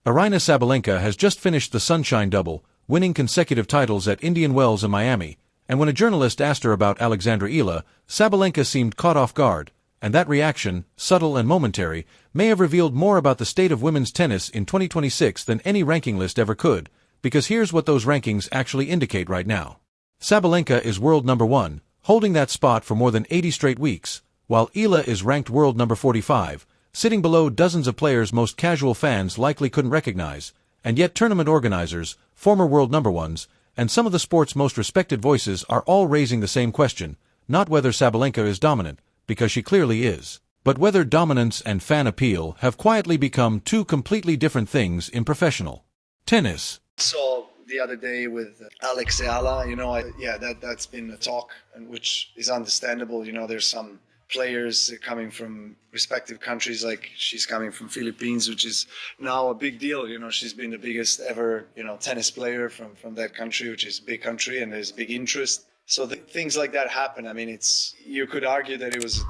Aryna Sabalenka has just finished the Sunshine Double, winning consecutive titles at Indian Wells and Miami, and when a journalist asked her about Alexandra Eala, Sabalenka seemed caught off guard, and that reaction, subtle and momentary, may have revealed more about the state of women's tennis in 2026 than any ranking list ever could, because here's what those rankings actually indicate right now. Sabalenka is world number 1, holding that spot for more than 80 straight weeks, while Eala is ranked world number 45, sitting below dozens of players most casual fans likely couldn't recognize, and yet tournament organizers, former world number ones, and some of the sport's most respected voices are all raising the same question, not whether Sabalenka is dominant, because she clearly is, but whether dominance and fan appeal have quietly become two completely different things in professional tennis. So the other day with Alex Eala, that's been a talk, and which is understandable. There's some players coming from respective countries, like she's coming from Philippines, which is now a big deal. She's been the biggest ever, tennis player from that country, which is a big country, and there's big interest. So things like that happen. I mean, you could argue that it was,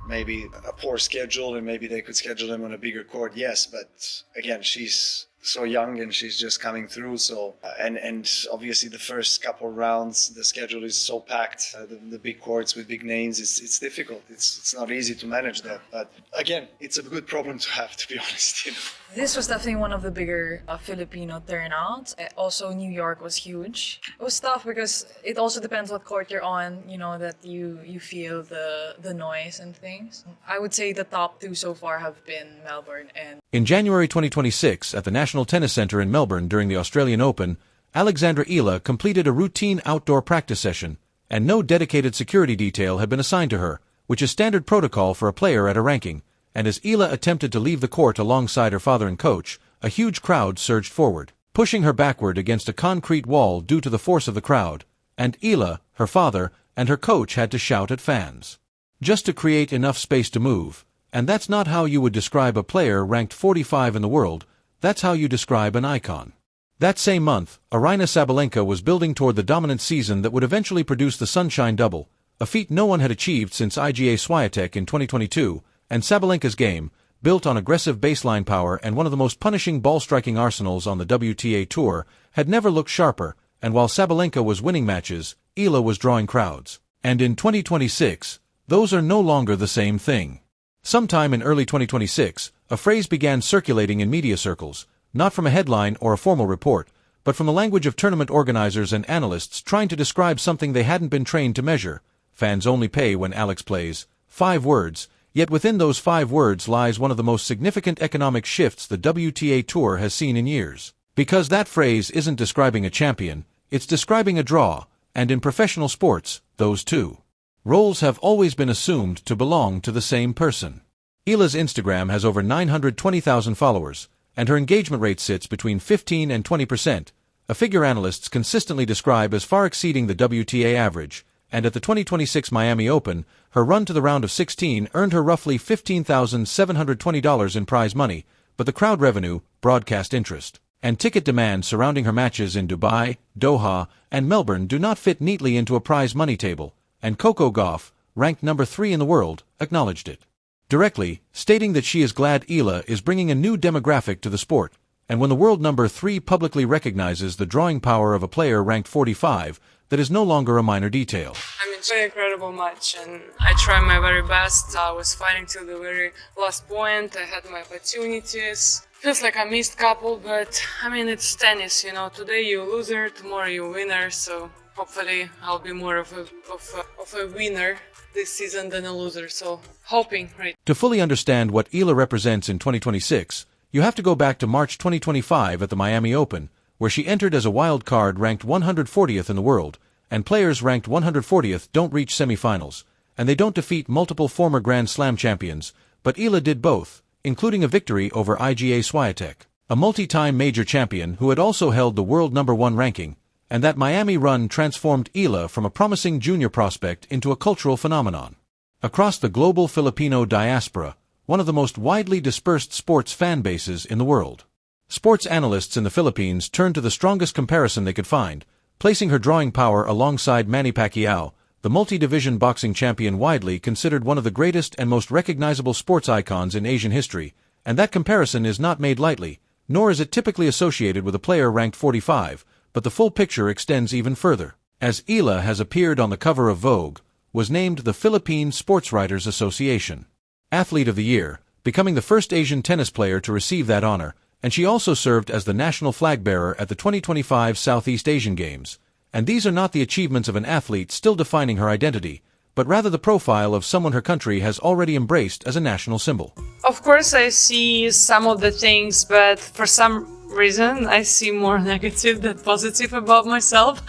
maybe a poor schedule, and maybe they could schedule them on a bigger court. Yes, but again, she's so young and she's just coming through. So and obviously the first couple of rounds, the schedule is so packed. The big courts with big names, it's difficult. It's not easy to manage that. But again, it's a good problem to have, to be honest. This was definitely one of the bigger Filipino turnouts. Also, New York was huge. It was tough because it also depends what court you're on, that you feel the noise and things. I would say the top two so far have been Melbourne and... In January 2026, at the National Tennis Centre in Melbourne during the Australian Open, Alexandra Eala completed a routine outdoor practice session, and no dedicated security detail had been assigned to her, which is standard protocol for a player at a ranking. And as Eala attempted to leave the court alongside her father and coach, a huge crowd surged forward, pushing her backward against a concrete wall due to the force of the crowd, and Eala, her father, and her coach had to shout at fans, just to create enough space to move. And that's not how you would describe a player ranked 45 in the world, that's how you describe an icon. That same month, Aryna Sabalenka was building toward the dominant season that would eventually produce the Sunshine Double, a feat no one had achieved since Iga Swiatek in 2022, and Sabalenka's game, built on aggressive baseline power and one of the most punishing ball-striking arsenals on the WTA Tour, had never looked sharper, and while Sabalenka was winning matches, Eala was drawing crowds. And in 2026, those are no longer the same thing. Sometime in early 2026, a phrase began circulating in media circles, not from a headline or a formal report, but from the language of tournament organizers and analysts trying to describe something they hadn't been trained to measure. Fans only pay when Alex plays. 5 words, yet within those 5 words lies one of the most significant economic shifts the WTA Tour has seen in years. Because that phrase isn't describing a champion, it's describing a draw, and in professional sports, those two roles have always been assumed to belong to the same person. Eala's Instagram has over 920,000 followers, and her engagement rate sits between 15 and 20%, a figure analysts consistently describe as far exceeding the WTA average, and at the 2026 Miami Open, her run to the round of 16 earned her roughly $15,720 in prize money, but the crowd revenue, broadcast interest, and ticket demand surrounding her matches in Dubai, Doha, and Melbourne do not fit neatly into a prize money table, and Coco Gauff, ranked number 3 in the world, acknowledged it directly, stating that she is glad Eala is bringing a new demographic to the sport, and when the world number 3 publicly recognizes the drawing power of a player ranked 45, that is no longer a minor detail. It's an incredible match, and I tried my very best. I was fighting till the very last point. I had my opportunities. Feels like I missed couple, but it's tennis, Today you loser, tomorrow you winner, so hopefully I'll be more of a winner this season than a loser, so hoping, right? To fully understand what Eala represents in 2026, you have to go back to March 2025 at the Miami Open, where she entered as a wild card ranked 140th in the world, and players ranked 140th don't reach semifinals, and they don't defeat multiple former Grand Slam champions, but Eala did both, including a victory over Iga Swiatek, a multi-time major champion who had also held the world number 1 ranking, and that Miami run transformed Eala from a promising junior prospect into a cultural phenomenon. Across the global Filipino diaspora, one of the most widely dispersed sports fan bases in the world, sports analysts in the Philippines turned to the strongest comparison they could find, placing her drawing power alongside Manny Pacquiao, the multi-division boxing champion widely considered one of the greatest and most recognizable sports icons in Asian history, and that comparison is not made lightly, nor is it typically associated with a player ranked 45, but the full picture extends even further, as Eala has appeared on the cover of Vogue, was named the Philippine Sports Writers Association Athlete of the Year, becoming the first Asian tennis player to receive that honor, and she also served as the national flag bearer at the 2025 Southeast Asian Games. And these are not the achievements of an athlete still defining her identity, but rather the profile of someone her country has already embraced as a national symbol. Of course, I see some of the things, but for some reason I see more negative than positive about myself.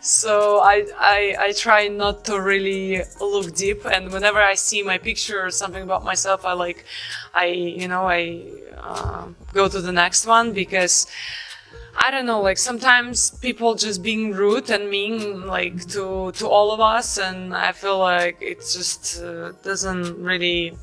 So I try not to really look deep, and whenever I see my picture or something about myself, I go to the next one, because I don't know, like sometimes people just being rude and mean, like to all of us, and I feel like it just doesn't really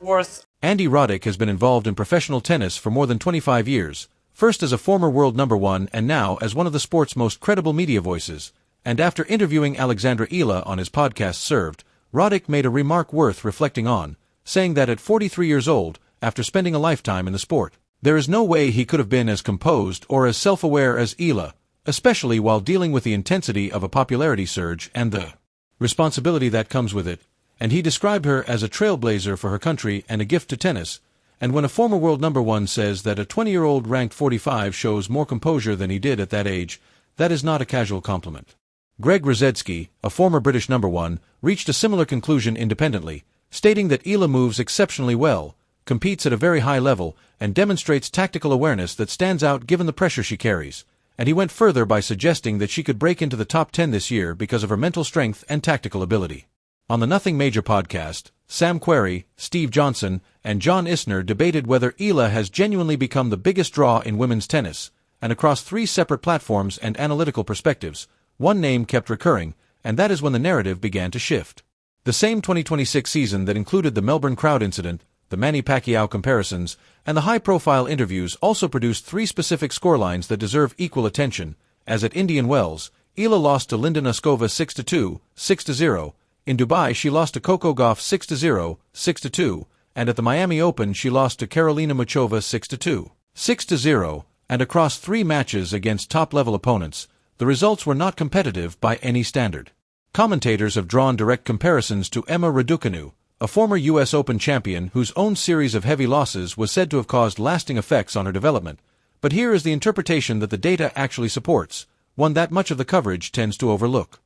worth. Andy Roddick has been involved in professional tennis for more than 25 years, first as a former world number one and now as one of the sport's most credible media voices. And after interviewing Alexandra Eala on his podcast Served, Roddick made a remark worth reflecting on, saying that at 43 years old, after spending a lifetime in the sport, there is no way he could have been as composed or as self-aware as Eala, especially while dealing with the intensity of a popularity surge and the responsibility that comes with it. And he described her as a trailblazer for her country and a gift to tennis. And when a former world number one says that a 20-year-old ranked 45 shows more composure than he did at that age, that is not a casual compliment. Greg Rosetsky, a former British number one, reached a similar conclusion independently, stating that Eala moves exceptionally well, competes at a very high level, and demonstrates tactical awareness that stands out given the pressure she carries. And he went further by suggesting that she could break into the top 10 this year because of her mental strength and tactical ability. On the Nothing Major podcast, Sam Querrey, Steve Johnson, and John Isner debated whether Eala has genuinely become the biggest draw in women's tennis, and across 3 separate platforms and analytical perspectives, one name kept recurring, and that is when the narrative began to shift. The same 2026 season that included the Melbourne crowd incident, the Manny Pacquiao comparisons, and the high-profile interviews also produced 3 specific scorelines that deserve equal attention, as at Indian Wells, Eala lost to Linda Noskova 6-2, 6-0, in Dubai she lost to Coco Gauff 6-0, 6-2, and at the Miami Open she lost to Karolina Muchova 6-2, 6-0, and across 3 matches against top-level opponents, the results were not competitive by any standard. Commentators have drawn direct comparisons to Emma Raducanu, a former U.S. Open champion whose own series of heavy losses was said to have caused lasting effects on her development. But here is the interpretation that the data actually supports, one that much of the coverage tends to overlook.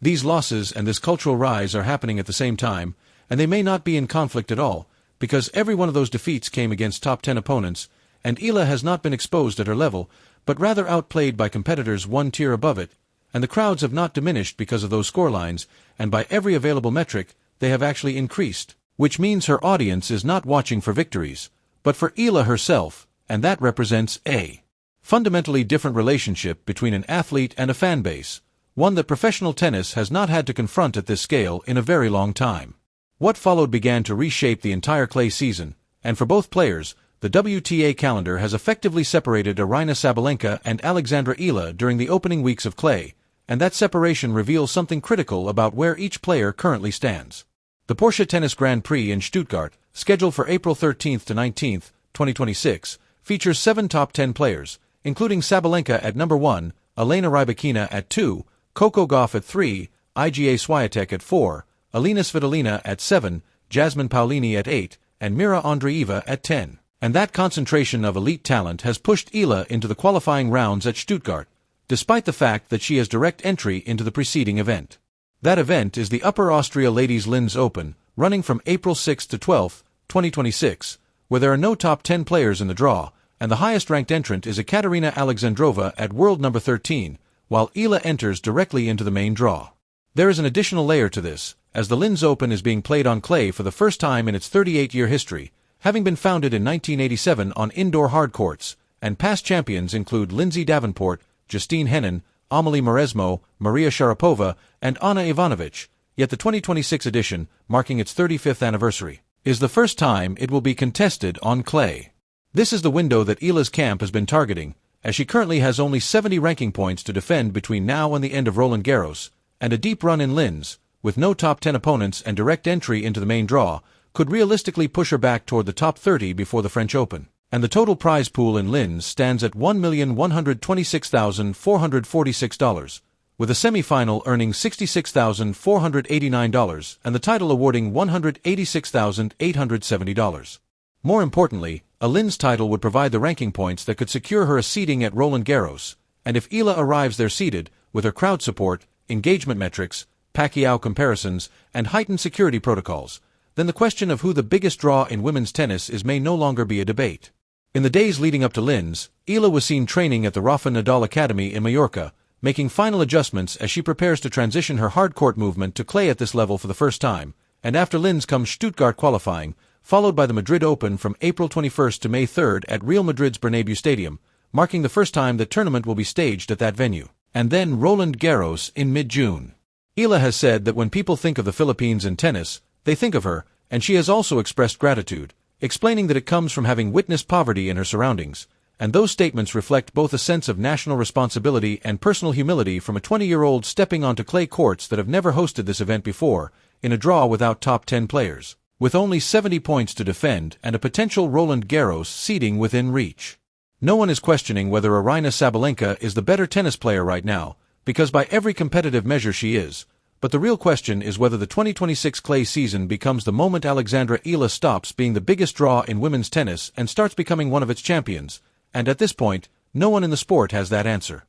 These losses and this cultural rise are happening at the same time, and they may not be in conflict at all, because every one of those defeats came against top 10 opponents, and Eala has not been exposed at her level, but rather outplayed by competitors one tier above it, and the crowds have not diminished because of those scorelines, and by every available metric, they have actually increased, which means her audience is not watching for victories, but for Eala herself, and that represents a fundamentally different relationship between an athlete and a fan base, one that professional tennis has not had to confront at this scale in a very long time. What followed began to reshape the entire clay season, and for both players, the WTA calendar has effectively separated Aryna Sabalenka and Alexandra Eala during the opening weeks of clay, and that separation reveals something critical about where each player currently stands. The Porsche Tennis Grand Prix in Stuttgart, scheduled for April 13th to 19th, 2026, features 7 top 10 players, including Sabalenka at number 1, Elena Rybakina at 2, Coco Gauff at 3, Iga Swiatek at 4, Alina Svitolina at 7, Jasmine Paolini at 8, and Mira Andreeva at 10. And that concentration of elite talent has pushed Eala into the qualifying rounds at Stuttgart, despite the fact that she has direct entry into the preceding event. That event is the Upper Austria Ladies Linz Open, running from April 6 to 12, 2026, where there are no top 10 players in the draw, and the highest-ranked entrant is Ekaterina Alexandrova at world number 13, while Eala enters directly into the main draw. There is an additional layer to this, as the Linz Open is being played on clay for the first time in its 38-year history, having been founded in 1987 on indoor hard courts, and past champions include Lindsay Davenport, Justine Henin, Amelie Mauresmo, Maria Sharapova, and Ana Ivanovic, yet the 2026 edition, marking its 35th anniversary, is the first time it will be contested on clay. This is the window that Eala's camp has been targeting, as she currently has only 70 ranking points to defend between now and the end of Roland Garros, and a deep run in Linz, with no top 10 opponents and direct entry into the main draw, could realistically push her back toward the top 30 before the French Open. and the total prize pool in Linz stands at $1,126,446, with a semi-final earning $66,489 and the title awarding $186,870. More importantly, a Linz title would provide the ranking points that could secure her a seeding at Roland Garros, and if Eala arrives there seeded, with her crowd support, engagement metrics, Pacquiao comparisons, and heightened security protocols, then the question of who the biggest draw in women's tennis is may no longer be a debate. In the days leading up to Linz, Eala was seen training at the Rafa Nadal Academy in Mallorca, making final adjustments as she prepares to transition her hard-court movement to clay at this level for the first time, and after Linz comes Stuttgart qualifying, followed by the Madrid Open from April 21st to May 3rd at Real Madrid's Bernabeu Stadium, marking the first time the tournament will be staged at that venue. And then Roland Garros in mid-June. Eala has said that when people think of the Philippines in tennis, they think of her, and she has also expressed gratitude, explaining that it comes from having witnessed poverty in her surroundings, and those statements reflect both a sense of national responsibility and personal humility from a 20-year-old stepping onto clay courts that have never hosted this event before, in a draw without top 10 players, with only 70 points to defend and a potential Roland Garros seeding within reach. No one is questioning whether Aryna Sabalenka is the better tennis player right now, because by every competitive measure she is, but the real question is whether the 2026 clay season becomes the moment Alexandra Eala stops being the biggest draw in women's tennis and starts becoming one of its champions, and at this point, no one in the sport has that answer.